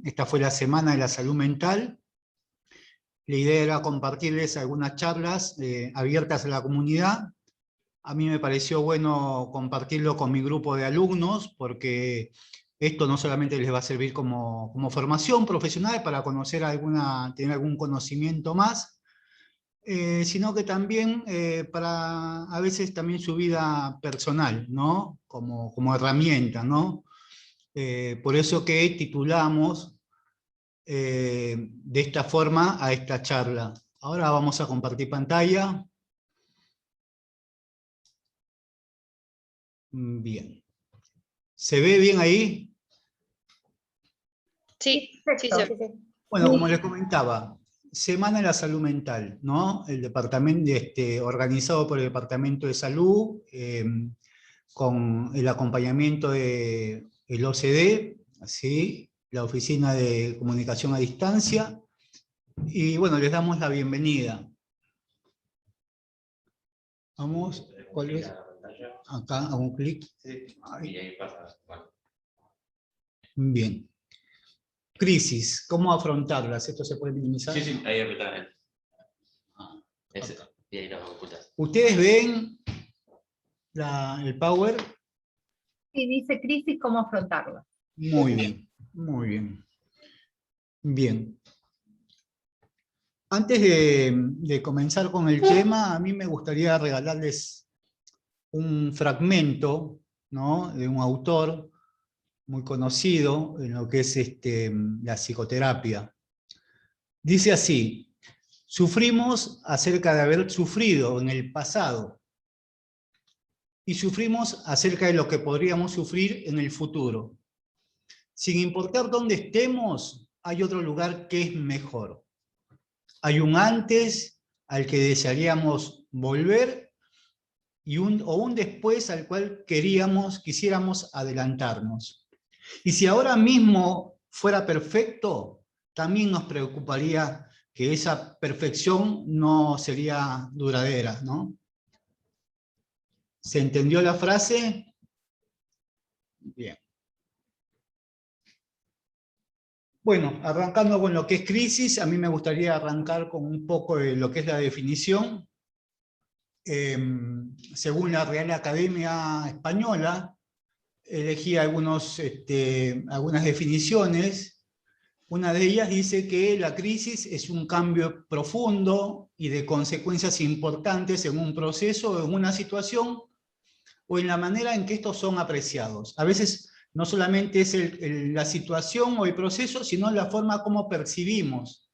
Esta fue la Semana de la Salud Mental. La idea era compartirles algunas charlas abiertas a la comunidad. A mí me pareció bueno compartirlo con mi grupo de alumnos, porque esto no solamente les va a servir como formación profesional para conocer tener algún conocimiento más, sino que también para a veces también su vida personal, ¿no? Como herramienta, ¿no? Por eso que titulamos de esta forma a esta charla. Ahora vamos a compartir pantalla. Bien. ¿Se ve bien ahí? Sí, sí, Perfecto. sí. Bueno, como les comentaba, Semana de la Salud Mental, ¿no? El departamento organizado por el Departamento de Salud, con el acompañamiento del OCDE, ¿sí? La Oficina de Comunicación a Distancia, y bueno, les damos la bienvenida. Vamos, ¿cuál es? Acá, hago un clic. Y ahí pasa. Bueno. Bien. Crisis, ¿cómo afrontarlas? ¿Esto se puede minimizar? Sí, ahí apretá. Ese. Y ahí lo ocultas. ¿Ustedes ven el power? Sí, dice crisis, ¿cómo afrontarla? Muy bien, muy bien. Bien. Antes de comenzar con el tema, a mí me gustaría regalarles un fragmento, ¿no? De un autor muy conocido en lo que es la psicoterapia. Dice así: sufrimos acerca de haber sufrido en el pasado y sufrimos acerca de lo que podríamos sufrir en el futuro. Sin importar dónde estemos, hay otro lugar que es mejor. Hay un antes al que desearíamos volver o un después al cual quisiéramos adelantarnos. Y si ahora mismo fuera perfecto, también nos preocuparía que esa perfección no sería duradera, ¿no? ¿Se entendió la frase? Bien. Bueno, arrancando con lo que es crisis, a mí me gustaría arrancar con un poco de lo que es la definición. Según la Real Academia Española, elegí algunas definiciones. Una de ellas dice que la crisis es un cambio profundo y de consecuencias importantes en un proceso, en una situación, o en la manera en que estos son apreciados. A veces no solamente es la situación o el proceso, sino la forma como percibimos,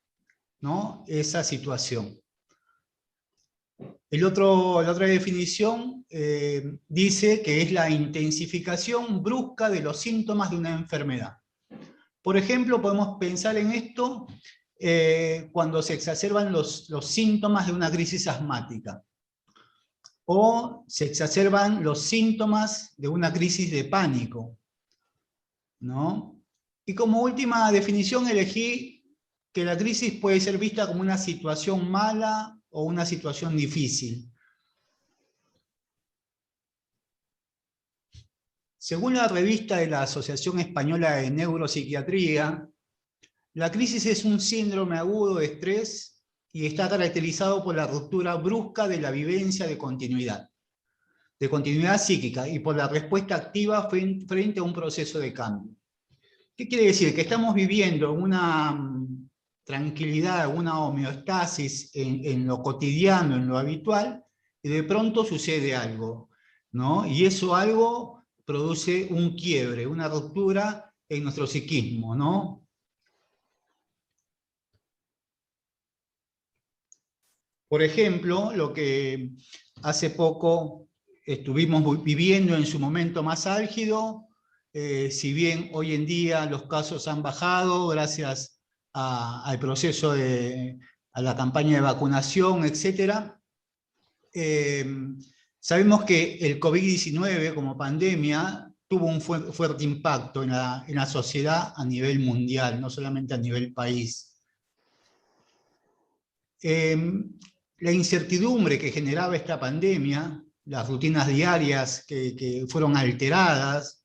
¿no? Esa situación. La otra definición dice que es la intensificación brusca de los síntomas de una enfermedad. Por ejemplo, podemos pensar en esto cuando se exacerban los síntomas de una crisis asmática, o se exacerban los síntomas de una crisis de pánico, ¿no? Y como última definición elegí que la crisis puede ser vista como una situación mala o una situación difícil. Según la revista de la Asociación Española de Neuropsiquiatría, la crisis es un síndrome agudo de estrés y está caracterizado por la ruptura brusca de la vivencia de continuidad psíquica y por la respuesta activa frente a un proceso de cambio. ¿Qué quiere decir? Que estamos viviendo una tranquilidad, una homeostasis en lo cotidiano, en lo habitual, y de pronto sucede algo, ¿no? Y eso algo produce un quiebre, una ruptura en nuestro psiquismo, ¿no? Por ejemplo, lo que hace poco estuvimos viviendo en su momento más álgido, si bien hoy en día los casos han bajado gracias al proceso a la campaña de vacunación, etc. Sabemos que el COVID-19 como pandemia tuvo un fuerte impacto en la sociedad a nivel mundial, no solamente a nivel país. La incertidumbre que generaba esta pandemia, las rutinas diarias que fueron alteradas,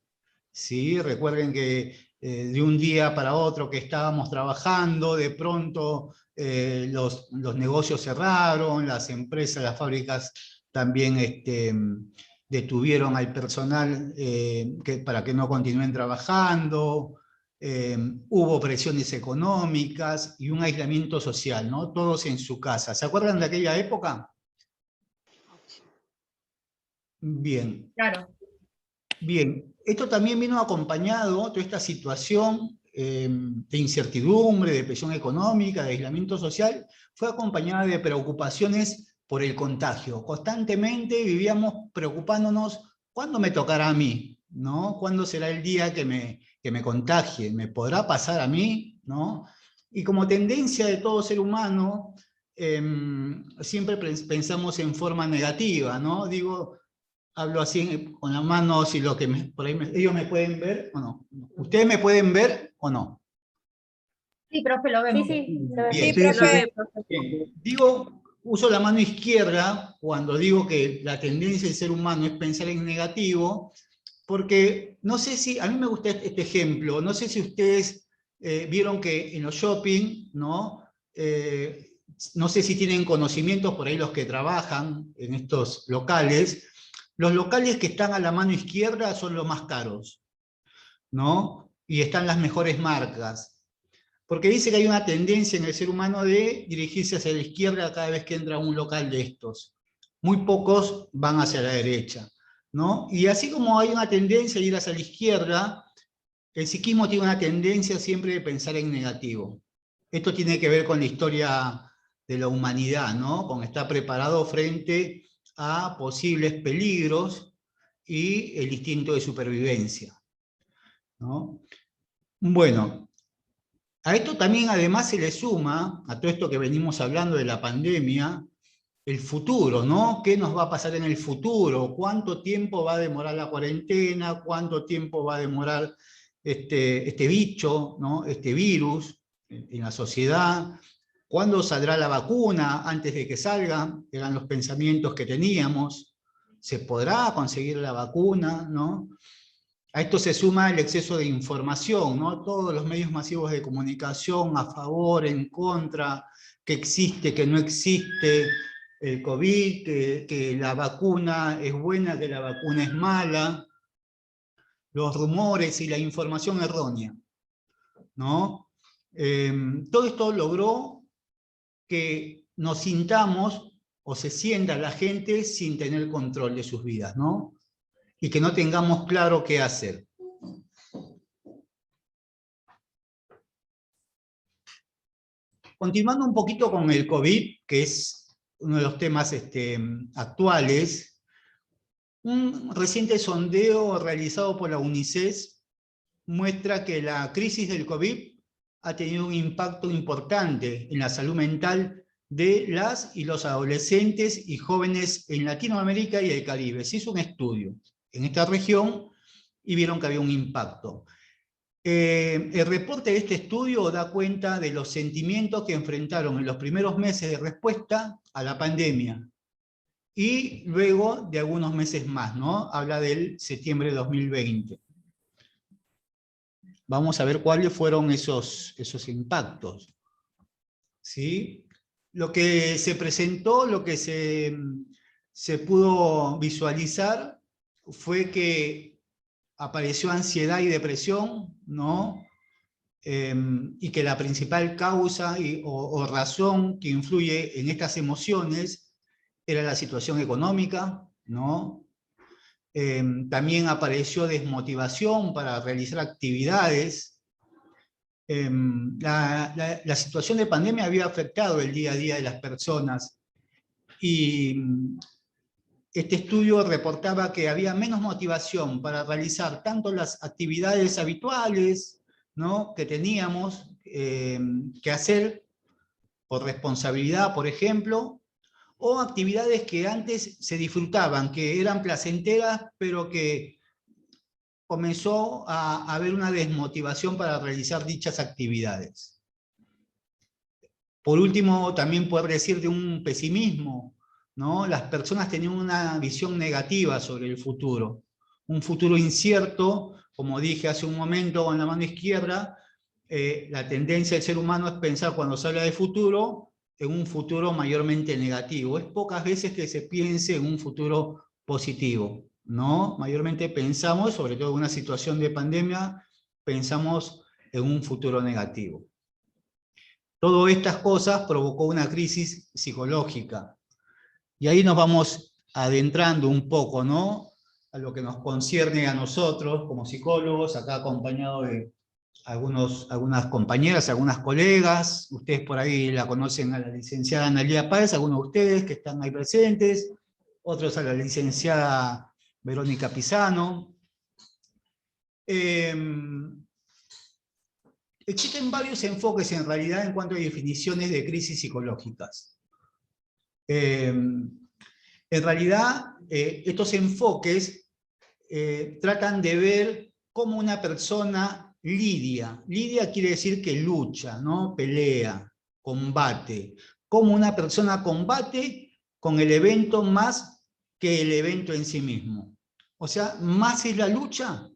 ¿sí? Recuerden que de un día para otro que estábamos trabajando, de pronto los negocios cerraron, las empresas, las fábricas también detuvieron al personal para que no continúen trabajando, hubo presiones económicas y un aislamiento social, ¿no? Todos en su casa. ¿Se acuerdan de aquella época? Bien. Claro. Bien, esto también vino acompañado, toda esta situación de incertidumbre, de presión económica, de aislamiento social, fue acompañada de preocupaciones por el contagio. Constantemente vivíamos preocupándonos, ¿cuándo me tocará a mí? ¿No? ¿Cuándo será el día que me contagie? ¿Me podrá pasar a mí? ¿No? Y como tendencia de todo ser humano, siempre pensamos en forma negativa, ¿no? Digo, hablo así con las manos y lo que por ahí ellos me pueden ver o no. ¿Ustedes me pueden ver o no? Sí, profe, lo vemos. Sí, Bien. sí, profe. Bien. Digo, uso la mano izquierda cuando digo que la tendencia del ser humano es pensar en negativo, porque no sé si, a mí me gusta este ejemplo, no sé si ustedes vieron que en los shopping, ¿no? No sé si tienen conocimientos por ahí los que trabajan en estos locales. Los locales que están a la mano izquierda son los más caros, ¿no? Y están las mejores marcas. Porque dice que hay una tendencia en el ser humano de dirigirse hacia la izquierda cada vez que entra a un local de estos. Muy pocos van hacia la derecha, ¿no? Y así como hay una tendencia a ir hacia la izquierda, el psiquismo tiene una tendencia siempre de pensar en negativo. Esto tiene que ver con la historia de la humanidad, ¿no? Con estar preparado frente a posibles peligros y el instinto de supervivencia, ¿no? Bueno, a esto también además se le suma, a todo esto que venimos hablando de la pandemia, el futuro, ¿no? ¿Qué nos va a pasar en el futuro? ¿Cuánto tiempo va a demorar la cuarentena? ¿Cuánto tiempo va a demorar este bicho, ¿no? Este virus en la sociedad? ¿Cuándo saldrá la vacuna? Antes de que salga, eran los pensamientos que teníamos. ¿Se podrá conseguir la vacuna? ¿No? A esto se suma el exceso de información, ¿no? Todos los medios masivos de comunicación a favor, en contra, que existe, que no existe el COVID, que la vacuna es buena, que la vacuna es mala, los rumores y la información errónea, ¿no? Todo esto logró que nos sintamos o se sienta la gente sin tener control de sus vidas, ¿no? Y que no tengamos claro qué hacer. Continuando un poquito con el COVID, que es uno de los temas actuales, un reciente sondeo realizado por la UNICEF muestra que la crisis del COVID ha tenido un impacto importante en la salud mental de las y los adolescentes y jóvenes en Latinoamérica y el Caribe. Se hizo un estudio en esta región y vieron que había un impacto. El reporte de este estudio da cuenta de los sentimientos que enfrentaron en los primeros meses de respuesta a la pandemia y luego de algunos meses más, ¿no? Habla del septiembre de 2020. Vamos a ver cuáles fueron esos impactos, ¿sí? Lo que se presentó, lo que se pudo visualizar fue que apareció ansiedad y depresión, ¿no? Y que la principal causa o razón que influye en estas emociones era la situación económica, ¿no? También apareció desmotivación para realizar actividades. La situación de pandemia había afectado el día a día de las personas y este estudio reportaba que había menos motivación para realizar tanto las actividades habituales, ¿no? que teníamos que hacer por responsabilidad, por ejemplo, o actividades que antes se disfrutaban, que eran placenteras, pero que comenzó a haber una desmotivación para realizar dichas actividades. Por último, también poder decir de un pesimismo, ¿no? Las personas tenían una visión negativa sobre el futuro, un futuro incierto como dije hace un momento con la mano izquierda, la tendencia del ser humano es pensar cuando se habla de futuro, en un futuro mayormente negativo. Es pocas veces que se piense en un futuro positivo, ¿no? Mayormente pensamos, sobre todo en una situación de pandemia, pensamos en un futuro negativo. Todas estas cosas provocó una crisis psicológica. Y ahí nos vamos adentrando un poco, ¿no?, a lo que nos concierne a nosotros como psicólogos, acá acompañado de algunas compañeras, algunas colegas. Ustedes por ahí la conocen a la licenciada Analía Páez, algunos de ustedes que están ahí presentes, otros a la licenciada Verónica Pisano. Existen varios enfoques en realidad en cuanto a definiciones de crisis psicológicas. En realidad, estos enfoques tratan de ver cómo una persona lidia. Lidia quiere decir que lucha, ¿no? Pelea, combate. Cómo una persona combate con el evento más que el evento en sí mismo. O sea, más es la lucha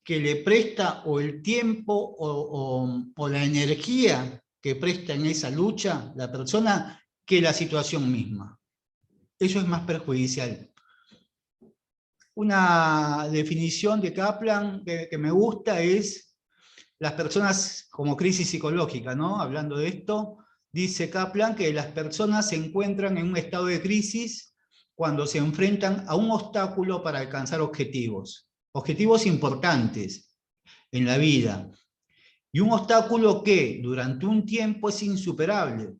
que le presta, o el tiempo o la energía que presta en esa lucha la persona, que la situación misma. Eso es más perjudicial. Una definición de Kaplan que me gusta es las personas como crisis psicológica, ¿no? Hablando de esto, dice Kaplan que las personas se encuentran en un estado de crisis cuando se enfrentan a un obstáculo para alcanzar objetivos importantes en la vida, y un obstáculo que durante un tiempo es insuperable,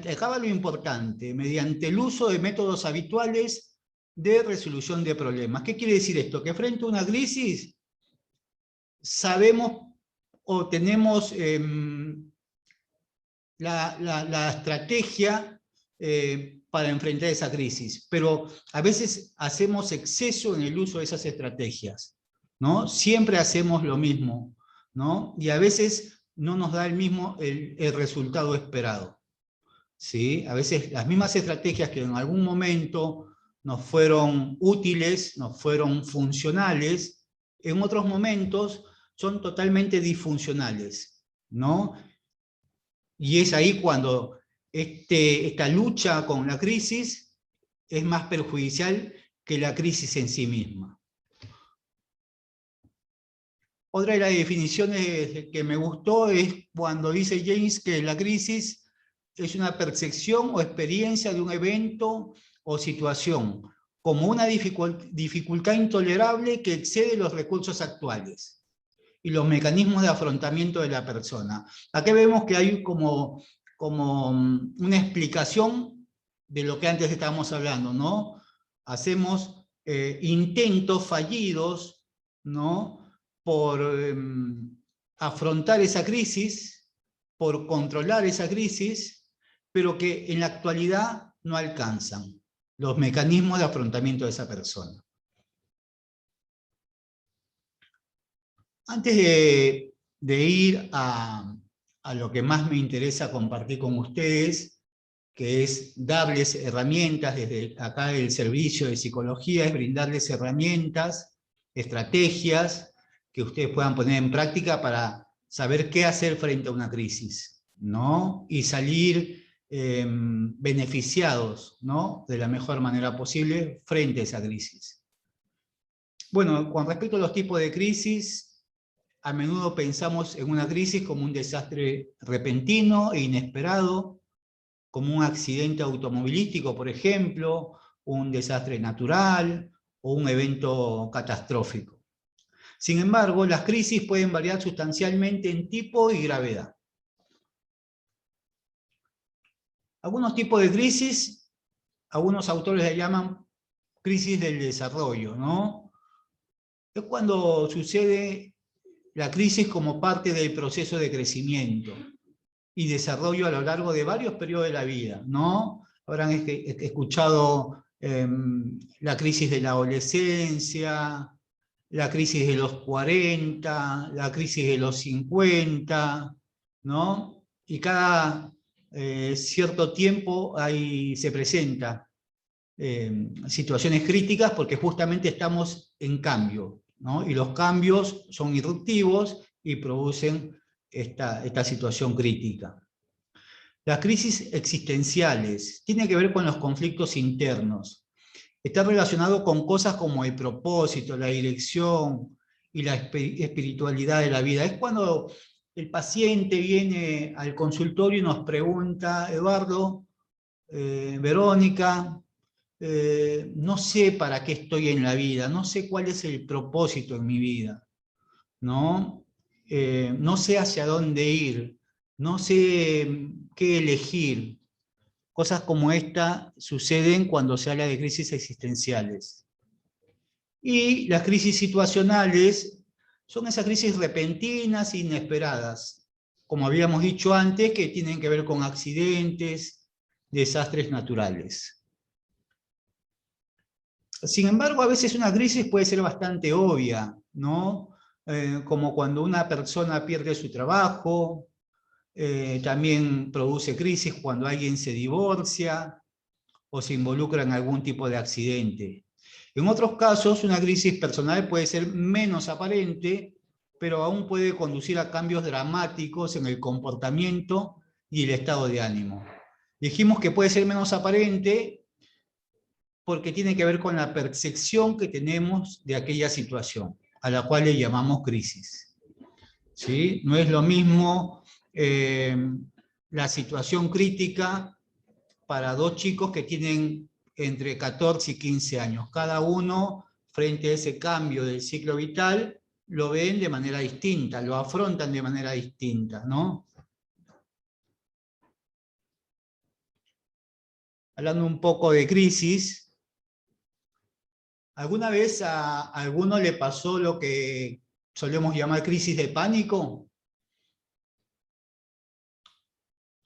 acaba lo importante, mediante el uso de métodos habituales de resolución de problemas. ¿Qué quiere decir esto? Que frente a una crisis sabemos o tenemos la estrategia para enfrentar esa crisis, pero a veces hacemos exceso en el uso de esas estrategias, ¿no? Siempre hacemos lo mismo, ¿no? Y a veces no nos da el resultado esperado, ¿sí? A veces las mismas estrategias que en algún momento nos fueron útiles, nos fueron funcionales, en otros momentos son totalmente disfuncionales, ¿no? Y es ahí cuando esta lucha con la crisis es más perjudicial que la crisis en sí misma. Otra de las definiciones que me gustó es cuando dice James que la crisis es una percepción o experiencia de un evento o situación, como una dificultad intolerable que excede los recursos actuales y los mecanismos de afrontamiento de la persona. Aquí vemos que hay como una explicación de lo que antes estábamos hablando, ¿no? Hacemos intentos fallidos, ¿no?, por afrontar esa crisis, por controlar esa crisis, pero que en la actualidad no alcanzan los mecanismos de afrontamiento de esa persona. Antes de ir a lo que más me interesa compartir con ustedes, que es darles herramientas desde acá del servicio de psicología, es brindarles herramientas, estrategias que ustedes puedan poner en práctica para saber qué hacer frente a una crisis, ¿no? Y salir beneficiados, ¿no?, de la mejor manera posible frente a esa crisis. Bueno, con respecto a los tipos de crisis, a menudo pensamos en una crisis como un desastre repentino e inesperado, como un accidente automovilístico, por ejemplo, un desastre natural o un evento catastrófico. Sin embargo, las crisis pueden variar sustancialmente en tipo y gravedad. Algunos tipos de crisis, algunos autores le llaman crisis del desarrollo, ¿no? Es cuando sucede la crisis como parte del proceso de crecimiento y desarrollo a lo largo de varios periodos de la vida, ¿no? Habrán escuchado la crisis de la adolescencia, la crisis de los 40, la crisis de los 50, ¿no? Y cada cierto tiempo se presenta situaciones críticas porque justamente estamos en cambio, ¿no? Y los cambios son irruptivos y producen esta situación crítica. Las crisis existenciales tienen que ver con los conflictos internos. Está relacionado con cosas como el propósito, la dirección y la espiritualidad de la vida. Es cuando el paciente viene al consultorio y nos pregunta, Eduardo, Verónica, no sé para qué estoy en la vida, no sé cuál es el propósito en mi vida, ¿no? No sé hacia dónde ir, no sé qué elegir. Cosas como esta suceden cuando se habla de crisis existenciales. Y las crisis situacionales son esas crisis repentinas e inesperadas, como habíamos dicho antes, que tienen que ver con accidentes, desastres naturales. Sin embargo, a veces una crisis puede ser bastante obvia, ¿no? Como cuando una persona pierde su trabajo, también produce crisis cuando alguien se divorcia o se involucra en algún tipo de accidente. En otros casos, una crisis personal puede ser menos aparente, pero aún puede conducir a cambios dramáticos en el comportamiento y el estado de ánimo. Dijimos que puede ser menos aparente porque tiene que ver con la percepción que tenemos de aquella situación, a la cual le llamamos crisis. ¿Sí? No es lo mismo la situación crítica para dos chicos que tienen entre 14 y 15 años. Cada uno, frente a ese cambio del ciclo vital, lo ven de manera distinta, lo afrontan de manera distinta, ¿no? Hablando un poco de crisis, ¿alguna vez a alguno le pasó lo que solemos llamar crisis de pánico?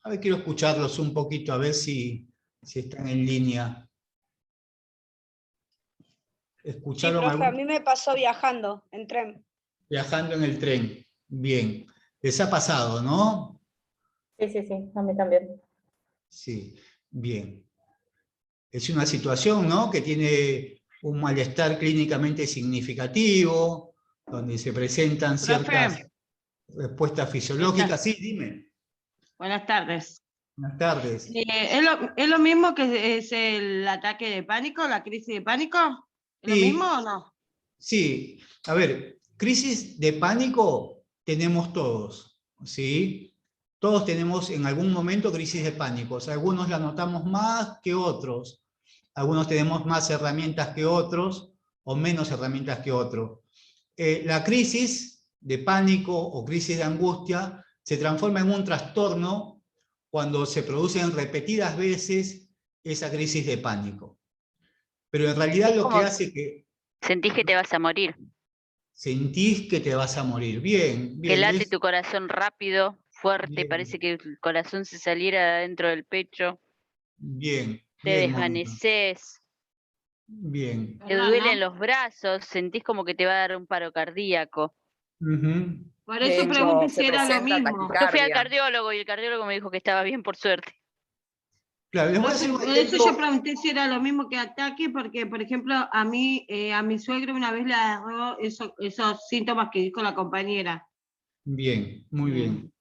A ver, quiero escucharlos un poquito, a ver si están en línea. Sí, ¿Escucharon profe, a algún? mí me pasó viajando en tren. Viajando en el tren. Bien. Les ha pasado, ¿no? Sí, sí, sí, a mí también. Sí, bien. Es una situación, ¿no?, que tiene un malestar clínicamente significativo, donde se presentan ciertas Profe, respuestas fisiológicas. Sí, dime. buenas tardes. Buenas tardes. ¿Es lo mismo que es el ataque de pánico, la crisis de pánico? ¿Es lo Sí. mismo o no? Sí, a ver, crisis de pánico tenemos todos, ¿sí? Todos tenemos en algún momento crisis de pánico. O sea, algunos la notamos más que otros. Algunos tenemos más herramientas que otros o menos herramientas que otros. La crisis de pánico o crisis de angustia se transforma en un trastorno cuando se producen repetidas veces esa crisis de pánico. Pero en realidad Es lo que como hace que sentís que te vas a morir, sentís que te vas a morir. Bien, que bien, late tu corazón rápido, fuerte, bien, parece que el corazón se saliera dentro del pecho, bien, te bien, Mónica. desvaneces, Bien. te duelen los brazos, sentís como que te va a dar un paro cardíaco. Ujú. Por De eso hecho, pregunté se si era lo presenta mismo. Yo fui al taquicardia. cardiólogo y el cardiólogo me dijo que estaba bien, por suerte. Claro, les voy a hacer Profe, un por eso yo ejemplo. pregunté si era lo mismo que ataque, porque, por ejemplo, a mi suegro una vez le agarró esos síntomas que dijo la compañera. Bien, muy bien.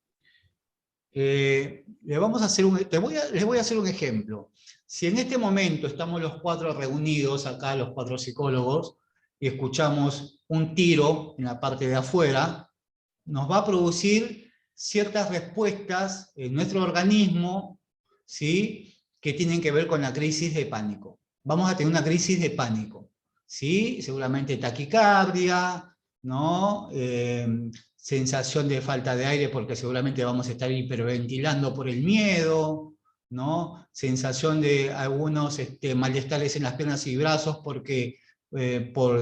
Les voy a hacer un ejemplo. Si en este momento estamos los cuatro reunidos acá, los cuatro psicólogos, y escuchamos un tiro en la parte de afuera, nos va a producir ciertas respuestas en nuestro organismo, ¿sí?, que tienen que ver con la crisis de pánico. Vamos a tener una crisis de pánico, ¿sí? Seguramente taquicardia, ¿no? Sensación de falta de aire porque seguramente vamos a estar hiperventilando por el miedo, ¿no? Sensación de algunos malestares en las piernas y brazos porque por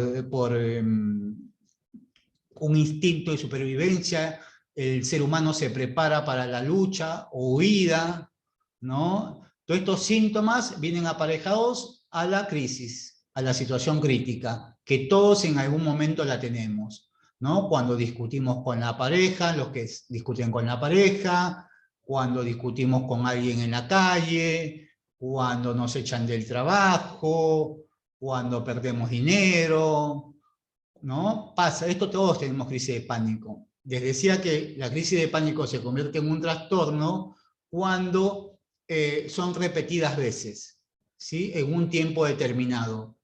un instinto de supervivencia, el ser humano se prepara para la lucha o huida, ¿no? Todos estos síntomas vienen aparejados a la crisis, a la situación crítica, que todos en algún momento la tenemos, ¿no? Cuando discutimos con la pareja, los que discuten con la pareja, cuando discutimos con alguien en la calle, cuando nos echan del trabajo, cuando perdemos dinero, ¿no? Pasa, esto todos tenemos crisis de pánico. Les decía que la crisis de pánico se convierte en un trastorno cuando son repetidas veces, ¿sí? En un tiempo determinado.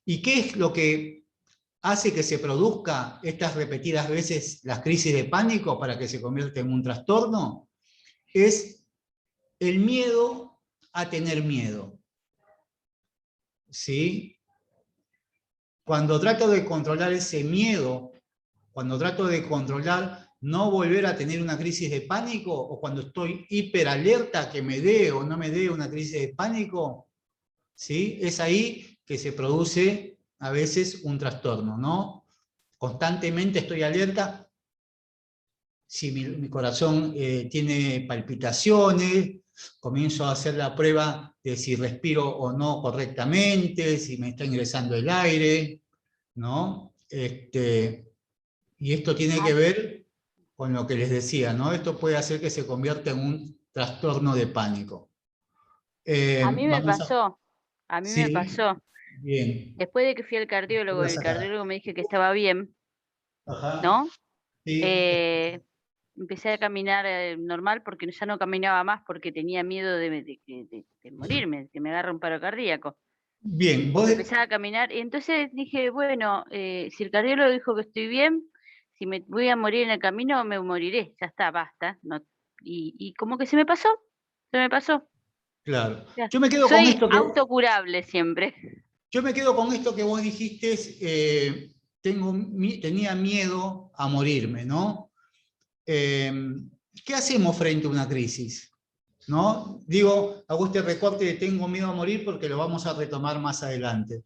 ¿Y qué es lo que hace que se produzca estas repetidas veces las crisis de pánico para que se convierta en un trastorno? Es el miedo a tener miedo. ¿Sí? Cuando trato de controlar ese miedo, cuando trato de controlar no volver a tener una crisis de pánico, o cuando estoy hiperalerta que me dé o no me dé una crisis de pánico, ¿sí? Es ahí que se produce a veces un trastorno, ¿no? Constantemente estoy alerta, si mi corazón tiene palpitaciones, comienzo a hacer la prueba de si respiro o no correctamente, si me está ingresando el aire, ¿no? Y esto tiene que ver con lo que les decía, ¿no? Esto puede hacer que se convierta en un trastorno de pánico. A mí me Vamos pasó, a mí me Sí, pasó. bien. Después de que fui al cardiólogo, Voy a el sacar. cardiólogo me dijo que estaba bien, Ajá. ¿no? Sí. Empecé a caminar normal porque ya no caminaba más porque tenía miedo de morirme, de que me agarre un paro cardíaco. Bien, vos... Porque empezaba a caminar y entonces dije, bueno, si el cardiólogo dijo que estoy bien, si me voy a morir en el camino, me moriré, ya está, basta. No, y como que se me pasó. Claro. Ya. Yo me quedo con Soy esto que... autocurable siempre. Yo me quedo con esto que vos dijiste, tenía miedo a morirme, ¿no? ¿Qué hacemos frente a una crisis? ¿No? Digo, hago este recorte de tengo miedo a morir porque lo vamos a retomar más adelante.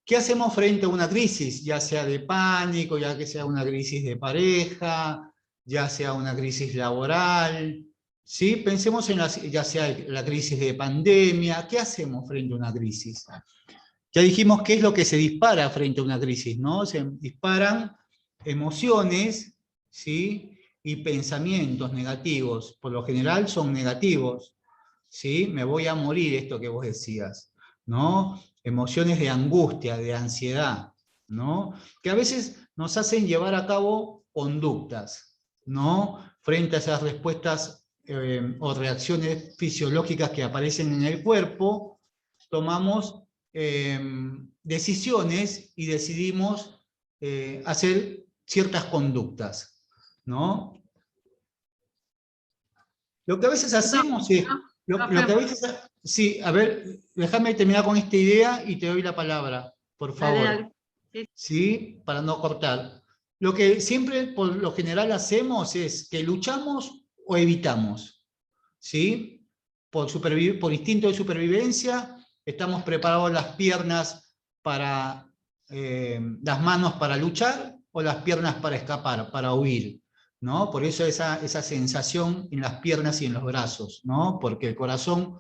¿Qué hacemos frente a una crisis? Ya sea de pánico, ya que sea una crisis de pareja, ya sea una crisis laboral, ¿sí? Pensemos en ya sea la crisis de pandemia. ¿Qué hacemos frente a una crisis? Ya dijimos qué es lo que se dispara frente a una crisis, ¿no? Se disparan emociones, ¿sí? Y pensamientos negativos. Por lo general son negativos, ¿sí? Me voy a morir, esto que vos decías, ¿no? Emociones de angustia, de ansiedad, ¿no? Que a veces nos hacen llevar a cabo conductas, ¿no? Frente a esas respuestas o reacciones fisiológicas que aparecen en el cuerpo, tomamos decisiones y decidimos hacer ciertas conductas, ¿no? Lo que a veces hacemos es... Lo que a veces... Sí, a ver, déjame terminar con esta idea y te doy la palabra, por favor. Dale. ¿Sí? Para no cortar. Lo que siempre, por lo general, hacemos es que luchamos o evitamos, ¿sí? Por instinto de supervivencia, estamos preparados las piernas para, las manos para luchar o las piernas para escapar, para huir, ¿no? Por eso esa sensación en las piernas y en los brazos, ¿no? Porque el corazón,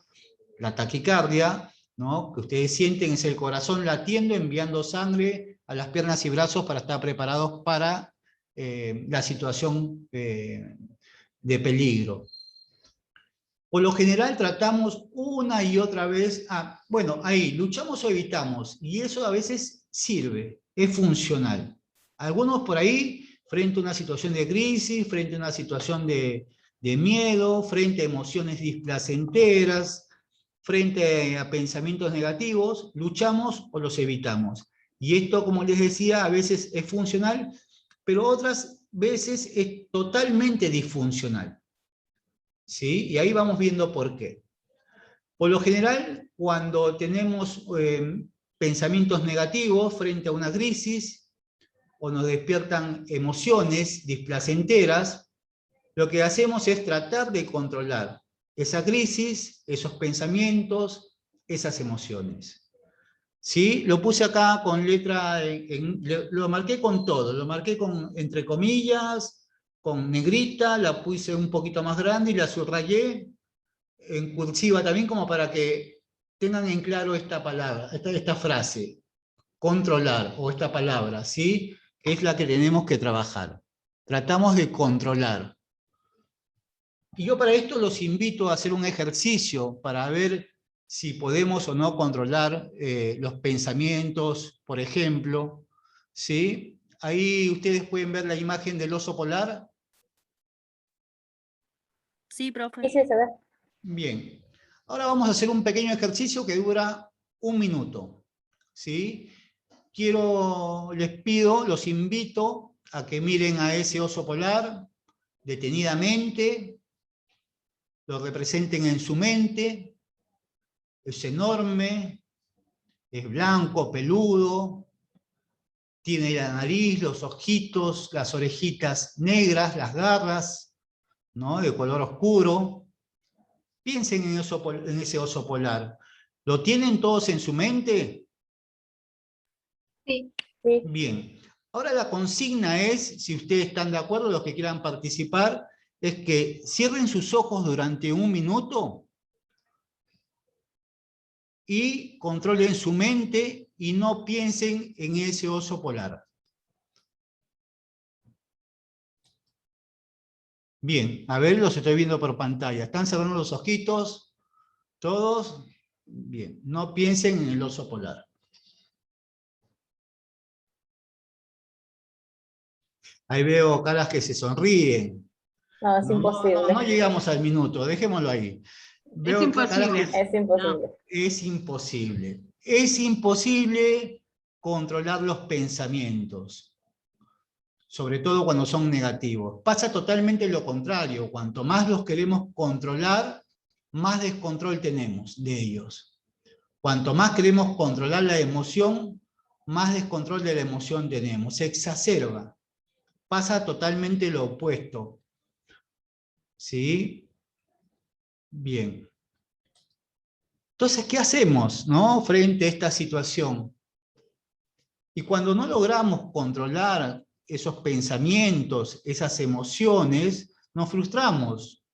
la taquicardia, ¿no? Que ustedes sienten es el corazón latiendo, enviando sangre a las piernas y brazos para estar preparados para la situación de peligro. Por lo general tratamos una y otra vez, bueno, ahí, luchamos o evitamos, y eso a veces sirve, es funcional. Algunos por ahí, frente a una situación de crisis, frente a una situación de miedo, frente a emociones displacenteras, frente a pensamientos negativos, luchamos o los evitamos. Y esto, como les decía, a veces es funcional, pero otras veces es totalmente disfuncional. ¿Sí? Y ahí vamos viendo por qué. Por lo general, cuando tenemos pensamientos negativos frente a una crisis, o nos despiertan emociones displacenteras, lo que hacemos es tratar de controlar esa crisis, esos pensamientos, esas emociones. ¿Sí? Lo puse acá con letra, lo marqué con todo, lo marqué con entre comillas, con negrita, la puse un poquito más grande y la subrayé en cursiva también como para que tengan en claro esta palabra, esta frase, controlar, o esta palabra, ¿sí? Que es la que tenemos que trabajar. Tratamos de controlar. Y yo para esto los invito a hacer un ejercicio para ver si podemos o no controlar los pensamientos, por ejemplo, ¿Sí? Ahí ustedes pueden ver la imagen del oso polar. Sí, profe. Sí, sí, se ve. Bien. Ahora vamos a hacer un pequeño ejercicio que dura 1 minuto. ¿Sí? Les pido, los invito a que miren a ese oso polar detenidamente, lo representen en su mente. Es enorme, es blanco, peludo, tiene la nariz, los ojitos, las orejitas negras, las garras, ¿no? De color oscuro. Piensen en ese oso polar. ¿Lo tienen todos en su mente? Sí. Sí. Bien. Ahora la consigna es, si ustedes están de acuerdo, los que quieran participar, es que cierren sus ojos durante 1 minuto y controlen su mente y no piensen en ese oso polar. Bien, a ver, los estoy viendo por pantalla. ¿Están cerrando los ojitos? ¿Todos? Bien, no piensen en el oso polar. Ahí veo caras que se sonríen. No, es imposible. No llegamos al minuto, dejémoslo ahí. Veo imposible. Es imposible. Es imposible. Es imposible controlar los pensamientos, sobre todo cuando son negativos. Pasa totalmente lo contrario. Cuanto más los queremos controlar, más descontrol tenemos de ellos. Cuanto más queremos controlar la emoción, más descontrol de la emoción tenemos. Se exacerba. Pasa totalmente lo opuesto. ¿Sí? Bien. Entonces, ¿qué hacemos, no, frente a esta situación? Y cuando no logramos controlar esos pensamientos, esas emociones, nos frustramos,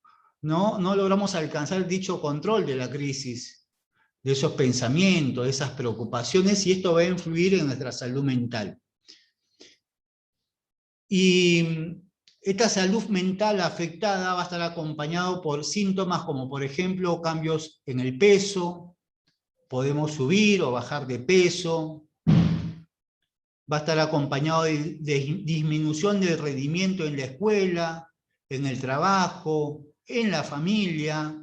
¿no? No logramos alcanzar dicho control de la crisis, de esos pensamientos, de esas preocupaciones, y esto va a influir en nuestra salud mental. Y esta salud mental afectada va a estar acompañado por síntomas como, por ejemplo, cambios en el peso, podemos subir o bajar de peso, va a estar acompañado de disminución del rendimiento en la escuela, en el trabajo, en la familia,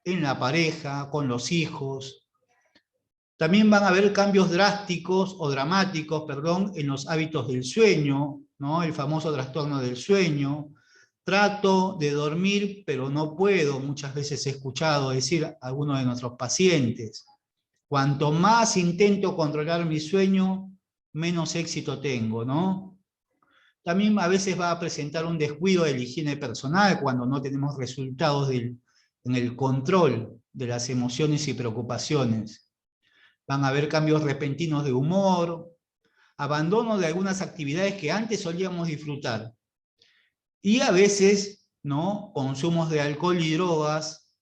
en la pareja, con los hijos. También van a haber cambios drásticos o dramáticos, perdón, en los hábitos del sueño, ¿no? El famoso trastorno del sueño. Trato de dormir, pero no puedo. Muchas veces he escuchado decir a algunos de nuestros pacientes, cuanto más intento controlar mi sueño, menos éxito tengo, ¿no? También a veces va a presentar un descuido de la higiene personal cuando no tenemos resultados en el control de las emociones y preocupaciones. Van a haber cambios repentinos de humor, abandono de algunas actividades que antes solíamos disfrutar. Y a veces, ¿no?, consumos de alcohol y drogas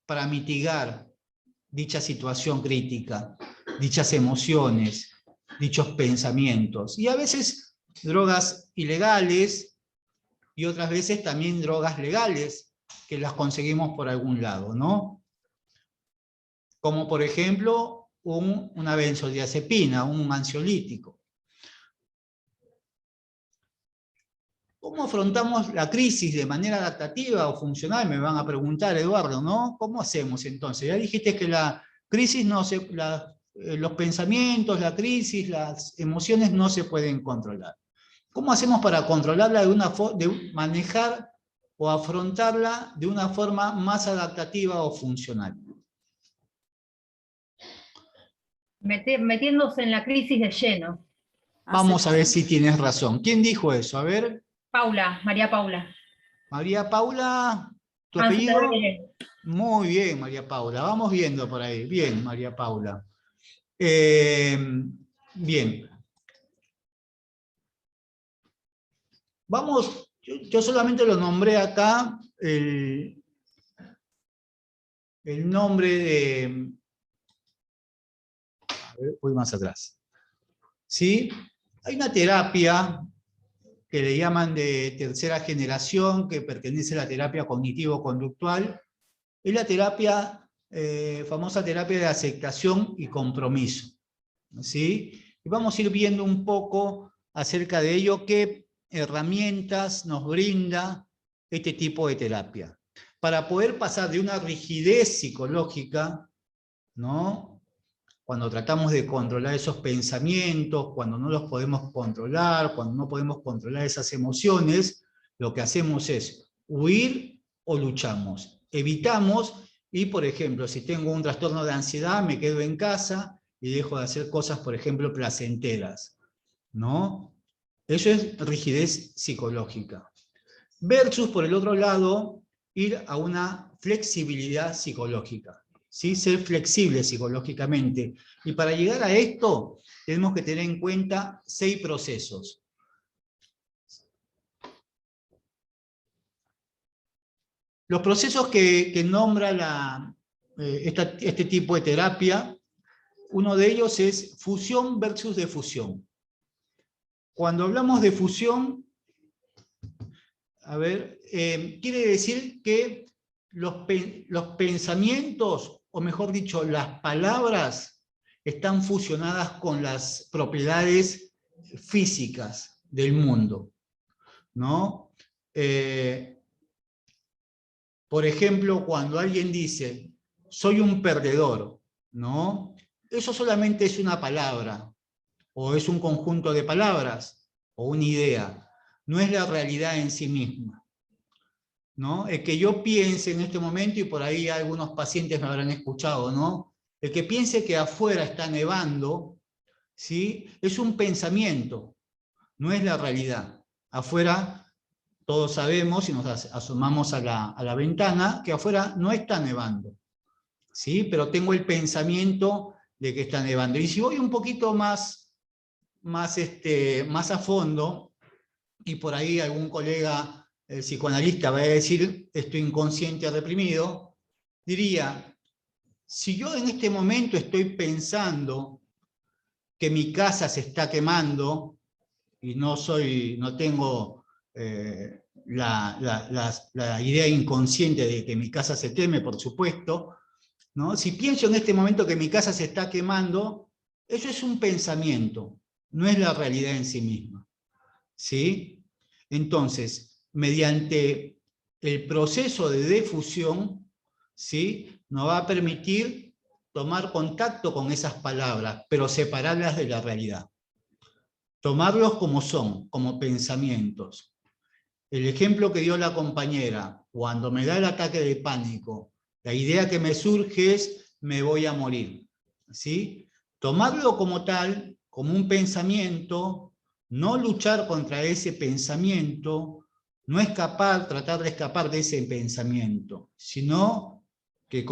para mitigar dicha situación crítica, dichas emociones, dichos pensamientos. Y a veces drogas ilegales y otras veces también drogas legales que las conseguimos por algún lado, ¿no? Como por ejemplo una benzodiazepina, un ansiolítico. ¿Cómo afrontamos la crisis de manera adaptativa o funcional? Me van a preguntar, Eduardo, ¿no? ¿Cómo hacemos entonces? Ya dijiste que la crisis los pensamientos, la crisis, las emociones no se pueden controlar. ¿Cómo hacemos para controlarla de manejar o afrontarla de una forma más adaptativa o funcional? Metiéndose en la crisis de lleno. Vamos a ver si tienes razón. ¿Quién dijo eso? A ver. Paula, María Paula. María Paula, ¿tu Hansen apellido? Berger. Muy bien, María Paula. Vamos viendo por ahí. Bien, María Paula. Bien. Vamos, yo solamente lo nombré acá, el nombre de... A ver, voy más atrás. ¿Sí? Hay una terapia que le llaman de tercera generación, que pertenece a la terapia cognitivo-conductual. Es la terapia, famosa terapia de aceptación y compromiso. ¿Sí? Y vamos a ir viendo un poco acerca de ello, qué herramientas nos brinda este tipo de terapia. Para poder pasar de una rigidez psicológica, ¿no? Cuando tratamos de controlar esos pensamientos, cuando no los podemos controlar, cuando no podemos controlar esas emociones, lo que hacemos es huir o luchamos. Evitamos y, por ejemplo, si tengo un trastorno de ansiedad, me quedo en casa y dejo de hacer cosas, por ejemplo, placenteras, ¿no? Eso es rigidez psicológica. Versus, por el otro lado, ir a una flexibilidad psicológica, ¿sí? Ser flexible psicológicamente. Y para llegar a esto, tenemos que tener en cuenta 6 procesos. Los procesos que nombra este tipo de terapia, uno de ellos es fusión versus difusión. Cuando hablamos de fusión, quiere decir que los pensamientos, o mejor dicho, las palabras, están fusionadas con las propiedades físicas del mundo, ¿no? Por ejemplo, cuando alguien dice, soy un perdedor, ¿no? Eso solamente es una palabra, o es un conjunto de palabras, o una idea. No es la realidad en sí misma, ¿no? El que yo piense en este momento, y por ahí algunos pacientes me habrán escuchado, ¿no? El que piense que afuera está nevando, ¿sí? Es un pensamiento, no es la realidad. Afuera, todos sabemos, si nos asomamos a la ventana, que afuera no está nevando, ¿sí? Pero tengo el pensamiento de que está nevando. Y si voy un poquito más a fondo, y por ahí algún colega psicoanalista va a decir, estoy inconsciente reprimido, diría, si yo en este momento estoy pensando que mi casa se está quemando, y no tengo la idea inconsciente de que mi casa se queme, por supuesto, ¿no? Si pienso en este momento que mi casa se está quemando, eso es un pensamiento, no es la realidad en sí misma, ¿sí? Entonces, mediante el proceso de difusión, ¿sí? Nos va a permitir tomar contacto con esas palabras, pero separarlas de la realidad. Tomarlos como son, como pensamientos. El ejemplo que dio la compañera, cuando me da el ataque de pánico, la idea que me surge es, me voy a morir, ¿sí? Tomarlo como tal, como un pensamiento, no luchar contra ese pensamiento, no tratar de escapar de ese pensamiento, sino que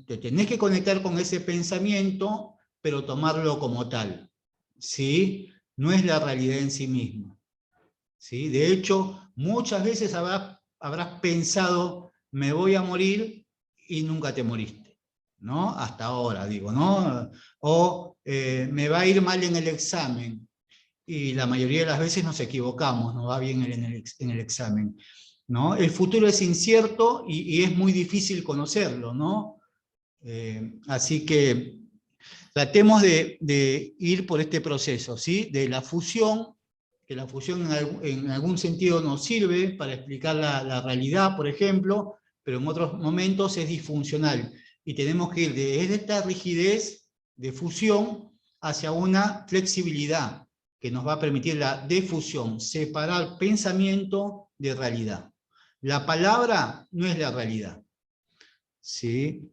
te tenés que conectar con ese pensamiento, pero tomarlo como tal, ¿sí? No es la realidad en sí misma, ¿sí? De hecho, muchas veces habrás pensado, me voy a morir, y nunca te moriste, ¿no? Hasta ahora, digo, ¿no? O me va a ir mal en el examen, y la mayoría de las veces nos equivocamos, nos va bien en el examen, ¿no? El futuro es incierto y es muy difícil conocerlo, ¿no? Así que tratemos de ir por este proceso, ¿sí? De la fusión, que la fusión en algún sentido nos sirve para explicar la realidad, por ejemplo, pero en otros momentos es disfuncional. Y tenemos que ir desde esta rigidez de fusión hacia una flexibilidad que nos va a permitir la difusión, separar pensamiento de realidad. La palabra no es la realidad. ¿Sí?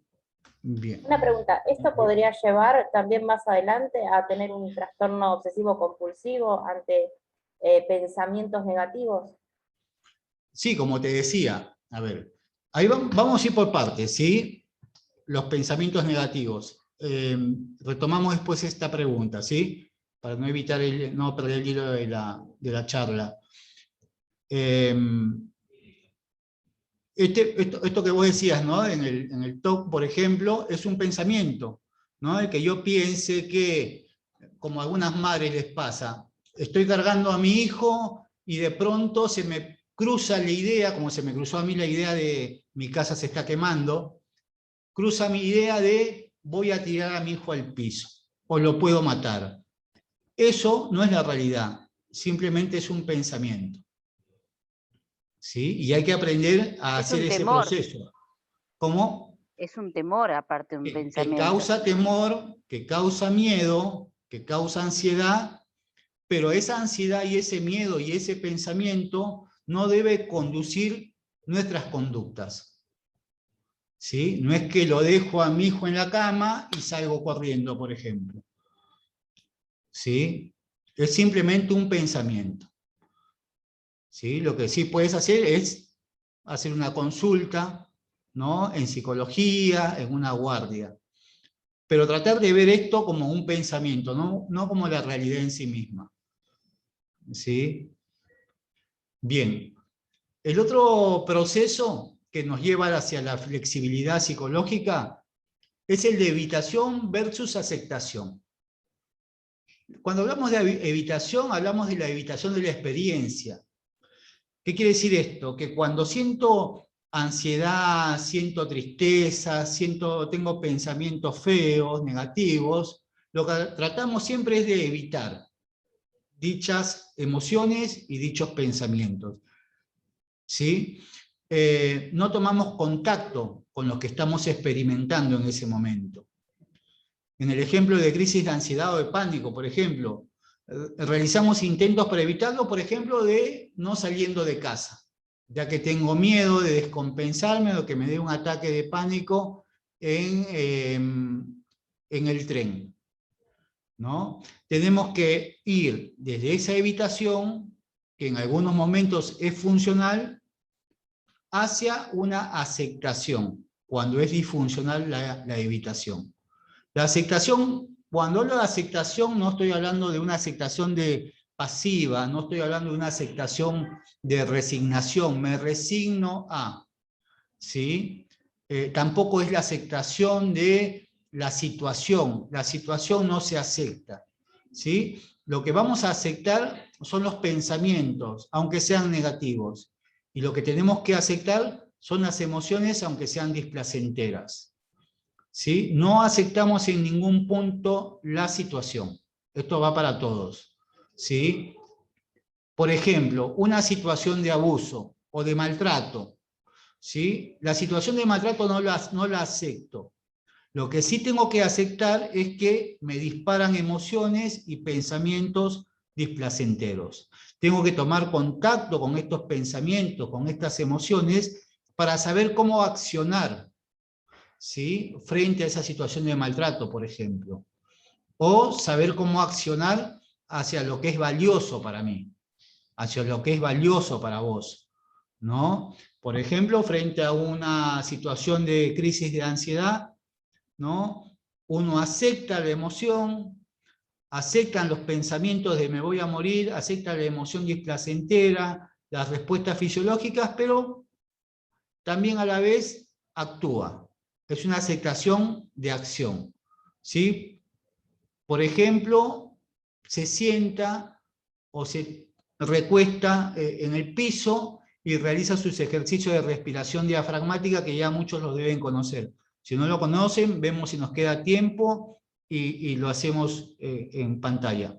Bien. Una pregunta, ¿esto podría llevar también más adelante a tener un trastorno obsesivo compulsivo ante pensamientos negativos? Sí, como te decía, a ver, ahí vamos a ir por partes, ¿sí? Los pensamientos negativos. Retomamos después esta pregunta, ¿sí? Para no evitar no perder el hilo de la charla. Esto que vos decías, ¿no? En el TOC, por ejemplo, es un pensamiento, ¿no? El que yo piense que, como a algunas madres les pasa, estoy cargando a mi hijo y de pronto se me cruza la idea, como se me cruzó a mí la idea de mi casa se está quemando, cruza mi idea de voy a tirar a mi hijo al piso, o lo puedo matar. Eso no es la realidad, simplemente es un pensamiento. ¿Sí? Y hay que aprender a Es hacer un ese temor. proceso. ¿Cómo? Es un temor, aparte, un Que pensamiento. causa temor, que causa miedo, que causa ansiedad, pero esa ansiedad y ese miedo y ese pensamiento no debe conducir nuestras conductas. ¿Sí? No es que lo dejo a mi hijo en la cama y salgo corriendo, por ejemplo. ¿Sí? Es simplemente un pensamiento. ¿Sí? Lo que sí puedes hacer es hacer una consulta, ¿no? En psicología, en una guardia. Pero tratar de ver esto como un pensamiento, no como la realidad en sí misma. ¿Sí? Bien. El otro proceso que nos lleva hacia la flexibilidad psicológica es el de evitación versus aceptación. Cuando hablamos de evitación, hablamos de la evitación de la experiencia. ¿Qué quiere decir esto? Que cuando siento ansiedad, siento tristeza, tengo pensamientos feos, negativos, lo que tratamos siempre es de evitar dichas emociones y dichos pensamientos. ¿Sí? No tomamos contacto con lo que estamos experimentando en ese momento. En el ejemplo de crisis de ansiedad o de pánico, por ejemplo, realizamos intentos para evitarlo, por ejemplo, de no saliendo de casa, ya que tengo miedo de descompensarme o que me dé un ataque de pánico en el tren, ¿no? Tenemos que ir desde esa evitación, que en algunos momentos es funcional, hacia una aceptación, cuando es disfuncional la evitación. La aceptación, cuando hablo de aceptación, no estoy hablando de una aceptación pasiva, no estoy hablando de una aceptación de resignación, me resigno a, ¿sí? Tampoco es la aceptación de la situación no se acepta, ¿sí? Lo que vamos a aceptar son los pensamientos, aunque sean negativos, y lo que tenemos que aceptar son las emociones, aunque sean displacenteras. ¿Sí? No aceptamos en ningún punto la situación. Esto va para todos. ¿Sí? Por ejemplo, una situación de abuso o de maltrato. ¿Sí? La situación de maltrato no la acepto. Lo que sí tengo que aceptar es que me disparan emociones y pensamientos displacenteros. Tengo que tomar contacto con estos pensamientos, con estas emociones, para saber cómo accionar, ¿sí? Frente a esa situación de maltrato, por ejemplo. O saber cómo accionar hacia lo que es valioso para mí, hacia lo que es valioso para vos, ¿no? Por ejemplo, frente a una situación de crisis de ansiedad, ¿no? Uno acepta la emoción, aceptan los pensamientos de me voy a morir, acepta la emoción displacentera, las respuestas fisiológicas, pero también a la vez actúa. Es una aceptación de acción, ¿sí? Por ejemplo, se sienta o se recuesta en el piso y realiza sus ejercicios de respiración diafragmática que ya muchos los deben conocer. Si no lo conocen, vemos si nos queda tiempo y lo hacemos en pantalla.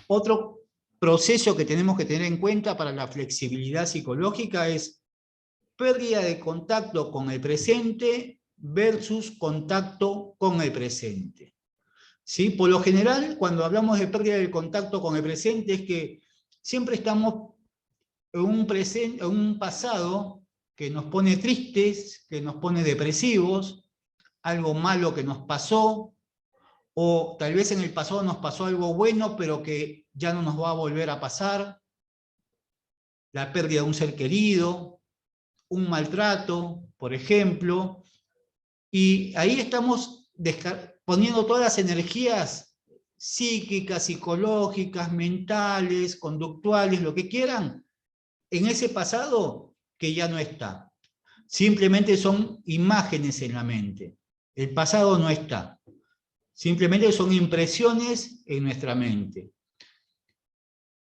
Otro proceso que tenemos que tener en cuenta para la flexibilidad psicológica es pérdida de contacto con el presente versus contacto con el presente. ¿Sí? Por lo general, cuando hablamos de pérdida del contacto con el presente, es que siempre estamos en un pasado que nos pone tristes, que nos pone depresivos, algo malo que nos pasó, o tal vez en el pasado nos pasó algo bueno, pero que ya no nos va a volver a pasar, la pérdida de un ser querido, un maltrato, por ejemplo, y ahí estamos poniendo todas las energías psíquicas, psicológicas, mentales, conductuales, lo que quieran, en ese pasado que ya no está. Simplemente son imágenes en la mente. El pasado no está. Simplemente son impresiones en nuestra mente.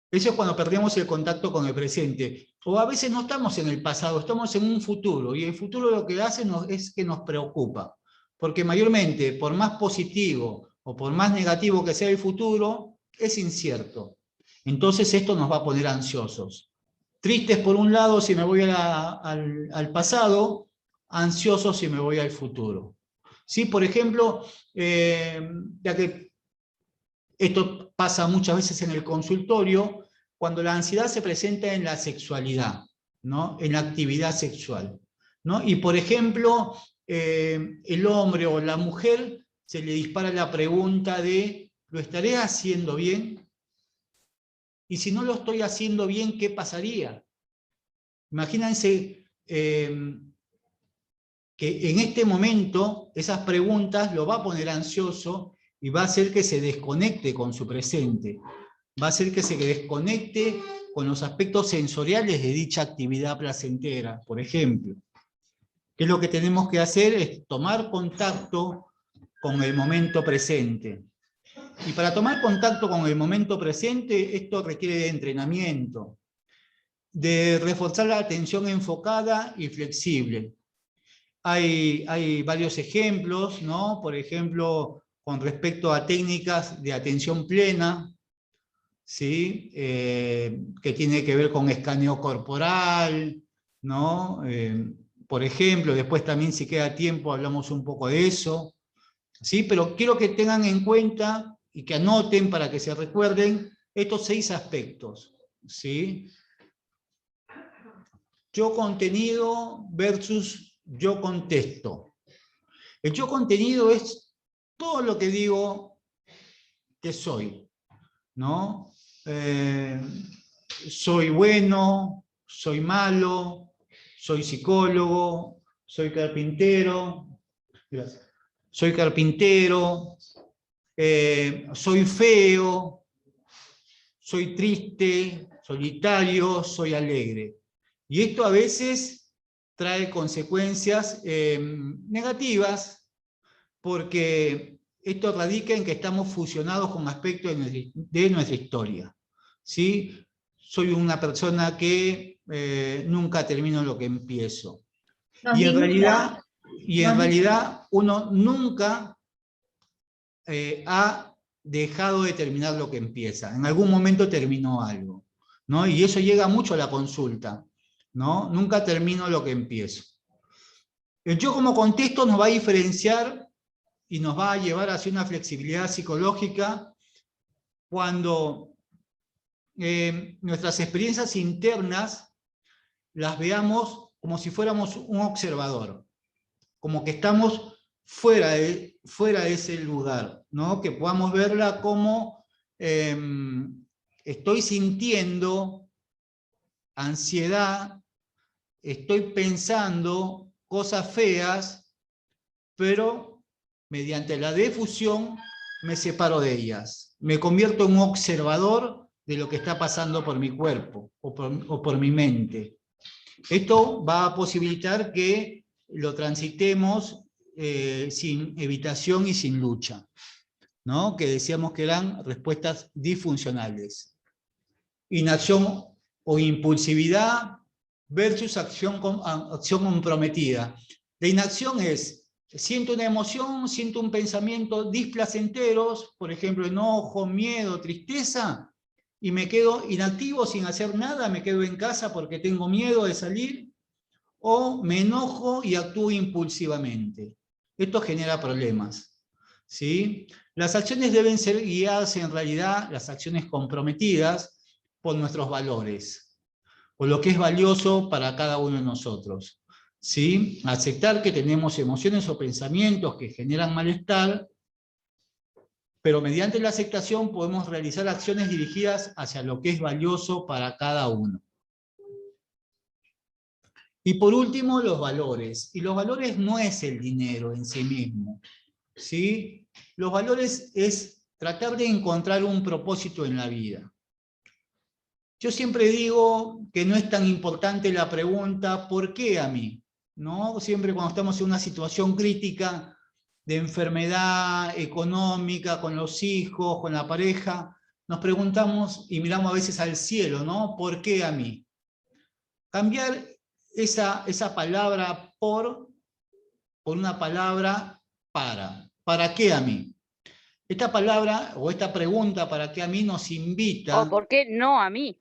Eso es cuando perdemos el contacto con el presente. O a veces no estamos en el pasado, estamos en un futuro. Y el futuro lo que hace es que nos preocupa. Porque mayormente, por más positivo o por más negativo que sea el futuro, es incierto. Entonces esto nos va a poner ansiosos. Tristes por un lado si me voy al pasado, ansiosos si me voy al futuro. ¿Sí? Por ejemplo, ya que esto pasa muchas veces en el consultorio, cuando la ansiedad se presenta en la sexualidad, ¿no? En la actividad sexual, ¿no? Y por ejemplo, el hombre o la mujer se le dispara la pregunta de, ¿lo estaré haciendo bien? Y si no lo estoy haciendo bien, ¿qué pasaría? Imagínense que en este momento esas preguntas lo va a poner ansioso y va a hacer que se desconecte con su presente. Va a hacer que se desconecte con los aspectos sensoriales de dicha actividad placentera, por ejemplo. ¿Qué es lo que tenemos que hacer? Es tomar contacto con el momento presente. Y para tomar contacto con el momento presente, esto requiere de entrenamiento, de reforzar la atención enfocada y flexible. Hay varios ejemplos, ¿no? Por ejemplo, con respecto a técnicas de atención plena, ¿sí? Que tiene que ver con escaneo corporal, ¿no? Por ejemplo, después también si queda tiempo hablamos un poco de eso, ¿sí? Pero quiero que tengan en cuenta y que anoten para que se recuerden estos 6 aspectos, ¿sí? Yo contenido versus yo contesto. El yo contenido es todo lo que digo que soy, ¿no? Soy bueno, soy malo, soy psicólogo, soy carpintero, soy carpintero, soy feo, soy triste, solitario, soy alegre. Y esto a veces trae consecuencias negativas, porque esto radica en que estamos fusionados con aspectos de nuestra historia, ¿sí? Soy una persona que nunca termino lo que empiezo. Y en realidad uno nunca ha dejado de terminar lo que empieza. En algún momento terminó algo, ¿no? Y eso llega mucho a la consulta, ¿no? Nunca termino lo que empiezo. El yo como contexto nos va a diferenciar y nos va a llevar hacia una flexibilidad psicológica cuando nuestras experiencias internas las veamos como si fuéramos un observador, como que estamos fuera de ese lugar, ¿no? Que podamos verla como estoy sintiendo ansiedad, estoy pensando cosas feas, pero mediante la defusión me separo de ellas. Me convierto en un observador de lo que está pasando por mi cuerpo o por mi mente. Esto va a posibilitar que lo transitemos sin evitación y sin lucha, ¿no? Que decíamos que eran respuestas disfuncionales. Inacción o impulsividad versus acción comprometida. La inacción es, siento una emoción, siento un pensamiento displacenteros, por ejemplo, enojo, miedo, tristeza, y me quedo inactivo sin hacer nada, me quedo en casa porque tengo miedo de salir, o me enojo y actúo impulsivamente. Esto genera problemas, ¿sí? Las acciones deben ser guiadas en realidad, las acciones comprometidas, por nuestros valores, por lo que es valioso para cada uno de nosotros, ¿sí? Aceptar que tenemos emociones o pensamientos que generan malestar, pero mediante la aceptación podemos realizar acciones dirigidas hacia lo que es valioso para cada uno. Y por último, los valores. Y los valores no es el dinero en sí mismo, ¿sí? Los valores es tratar de encontrar un propósito en la vida. Yo siempre digo que no es tan importante la pregunta ¿por qué a mí? ¿No? Siempre cuando estamos en una situación crítica de enfermedad económica, con los hijos, con la pareja, nos preguntamos y miramos a veces al cielo, ¿no? ¿Por qué a mí? Cambiar esa palabra por una palabra para. ¿Para qué a mí? Esta palabra o esta pregunta, ¿para qué a mí?, nos invita... ¿O por qué no a mí?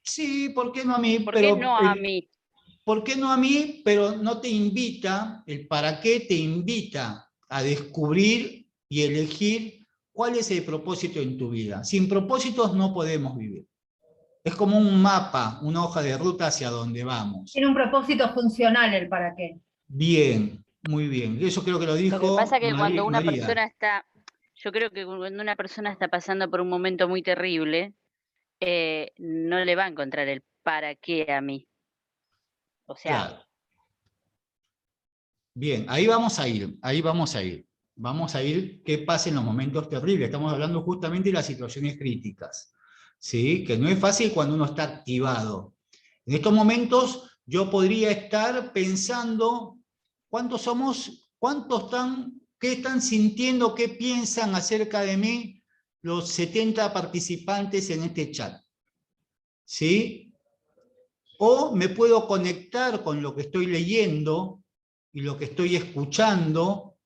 Sí, ¿por qué no a mí? ¿Por qué no a mí? ¿Por qué no a mí? Pero no te invita, el para qué te invita a descubrir y elegir cuál es el propósito en tu vida. Sin propósitos no podemos vivir. Es como un mapa, una hoja de ruta hacia donde vamos. Tiene un propósito funcional el para qué. Bien, muy bien. Eso creo que lo dijo Lo que pasa es que cuando una María. persona está, yo creo que cuando una persona está pasando por un momento muy terrible, no le va a encontrar el para qué a mí. O sea, Claro. Bien, ahí vamos a ir, ahí vamos a ir. Vamos a ir qué pasa en los momentos terribles. Estamos hablando justamente de las situaciones críticas, ¿sí? Que no es fácil cuando uno está activado. En estos momentos yo podría estar pensando cuántos somos, cuántos están, qué están sintiendo, qué piensan acerca de mí los 70 participantes en este chat, ¿sí? O me puedo conectar con lo que estoy leyendo y lo que estoy escuchando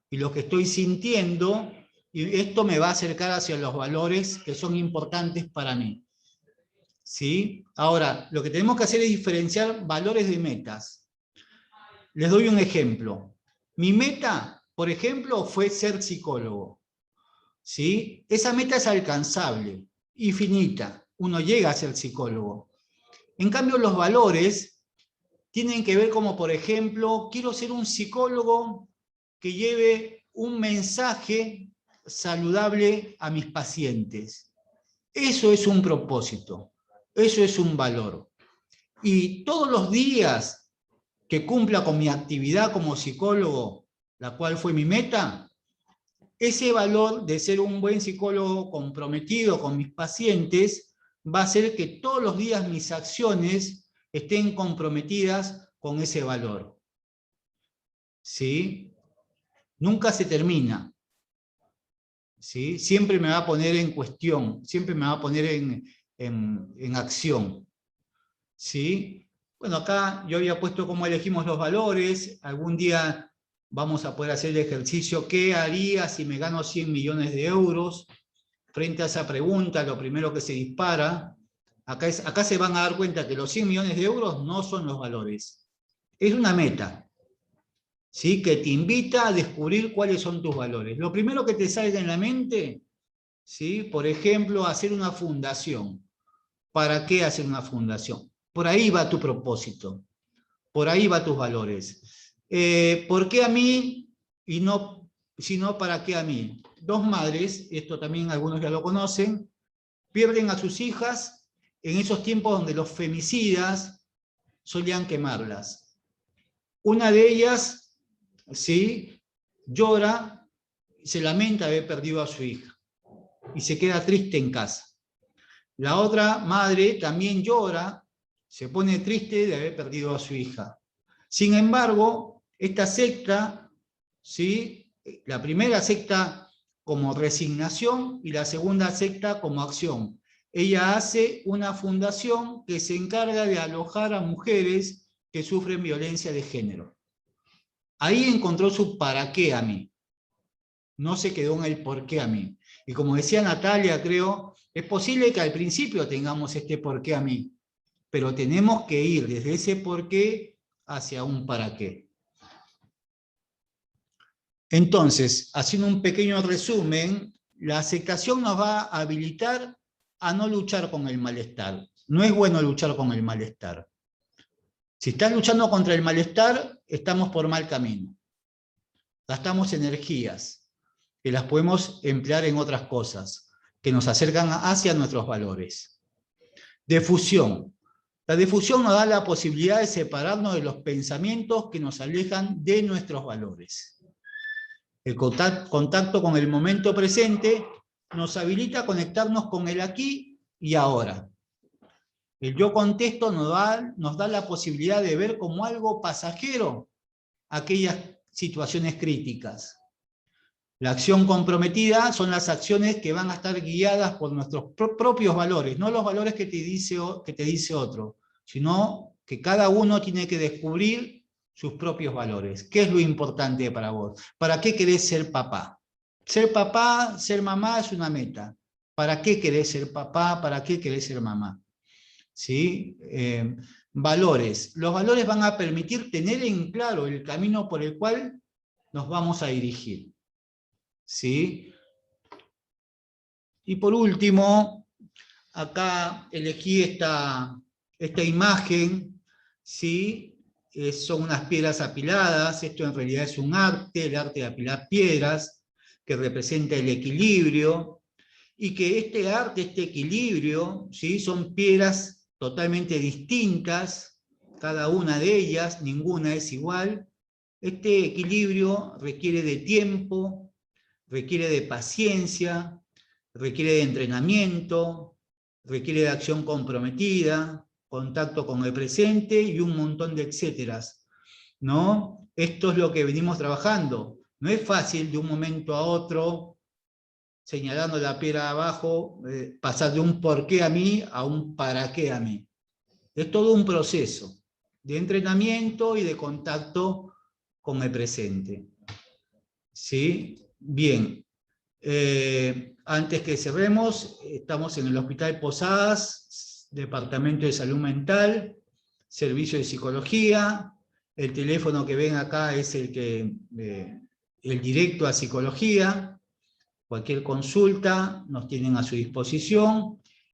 y lo que estoy sintiendo, y esto me va a acercar hacia los valores que son importantes para mí. ¿Sí? Ahora, lo que tenemos que hacer es diferenciar valores de metas. Les doy un ejemplo. Mi meta, por ejemplo, fue ser psicólogo. ¿Sí? Esa meta es alcanzable y finita. Uno llega a ser psicólogo. En cambio, los valores tienen que ver como, por ejemplo, quiero ser un psicólogo que lleve un mensaje saludable a mis pacientes. Eso es un propósito, eso es un valor. Y todos los días que cumpla con mi actividad como psicólogo, la cual fue mi meta, ese valor de ser un buen psicólogo comprometido con mis pacientes va a hacer que todos los días mis acciones estén comprometidas con ese valor. ¿Sí? Nunca se termina. ¿Sí? Siempre me va a poner en cuestión, siempre me va a poner en acción. ¿Sí? Bueno, acá yo había puesto cómo elegimos los valores. Algún día vamos a poder hacer el ejercicio, ¿qué haría si me gano 100 millones de euros? Frente a esa pregunta, lo primero que se dispara, acá se van a dar cuenta que los 100 millones de euros no son los valores. Es una meta, ¿sí? Que te invita a descubrir cuáles son tus valores. Lo primero que te salga en la mente, ¿sí? Por ejemplo, hacer una fundación. ¿Para qué hacer una fundación? Por ahí va tu propósito, por ahí va tus valores. ¿Por qué a mí y no, sino para qué a mí? Dos madres, esto también algunos ya lo conocen, pierden a sus hijas en esos tiempos donde los femicidas solían quemarlas. Una de ellas, ¿sí?, llora, se lamenta de haber perdido a su hija y se queda triste en casa. La otra madre también llora, se pone triste de haber perdido a su hija. Sin embargo, esta secta, ¿sí?, la primera acepta como resignación y la segunda acepta como acción. Ella hace una fundación que se encarga de alojar a mujeres que sufren violencia de género. Ahí encontró su para qué a mí. No se quedó en el por qué a mí. Y como decía Natalia, creo, es posible que al principio tengamos este por qué a mí, pero tenemos que ir desde ese por qué hacia un para qué. Entonces, haciendo un pequeño resumen, la aceptación nos va a habilitar a no luchar con el malestar. No es bueno luchar con el malestar. Si estás luchando contra el malestar, estamos por mal camino. Gastamos energías que las podemos emplear en otras cosas, que nos acercan hacia nuestros valores. Difusión. La difusión nos da la posibilidad de separarnos de los pensamientos que nos alejan de nuestros valores. El contacto con el momento presente nos habilita a conectarnos con el aquí y ahora. El yo contesto nos da la posibilidad de ver como algo pasajero aquellas situaciones críticas. La acción comprometida son las acciones que van a estar guiadas por nuestros propios valores, no los valores que te dice otro, sino que cada uno tiene que descubrir sus propios valores. ¿Qué es lo importante para vos? ¿Para qué querés ser papá? Ser papá, ser mamá es una meta. ¿Para qué querés ser papá? ¿Para qué querés ser mamá? ¿Sí? Valores. Los valores van a permitir tener en claro el camino por el cual nos vamos a dirigir. ¿Sí? Y por último, acá elegí esta imagen, ¿sí? Son unas piedras apiladas. Esto en realidad es un arte, el arte de apilar piedras, que representa el equilibrio, y que este arte, este equilibrio, ¿sí? Son piedras totalmente distintas, cada una de ellas, ninguna es igual. Este equilibrio requiere de tiempo, requiere de paciencia, requiere de entrenamiento, requiere de acción comprometida, contacto con el presente y un montón de etcéteras, ¿no? Esto es lo que venimos trabajando. No es fácil de un momento a otro, señalando la piedra de abajo, pasar de un por qué a mí a un para qué a mí. Es todo un proceso de entrenamiento y de contacto con el presente. ¿Sí? Bien. Antes que cerremos, estamos en el Hospital Posadas, Departamento de Salud Mental, Servicio de Psicología. El teléfono que ven acá es el directo a psicología. Cualquier consulta nos tienen a su disposición.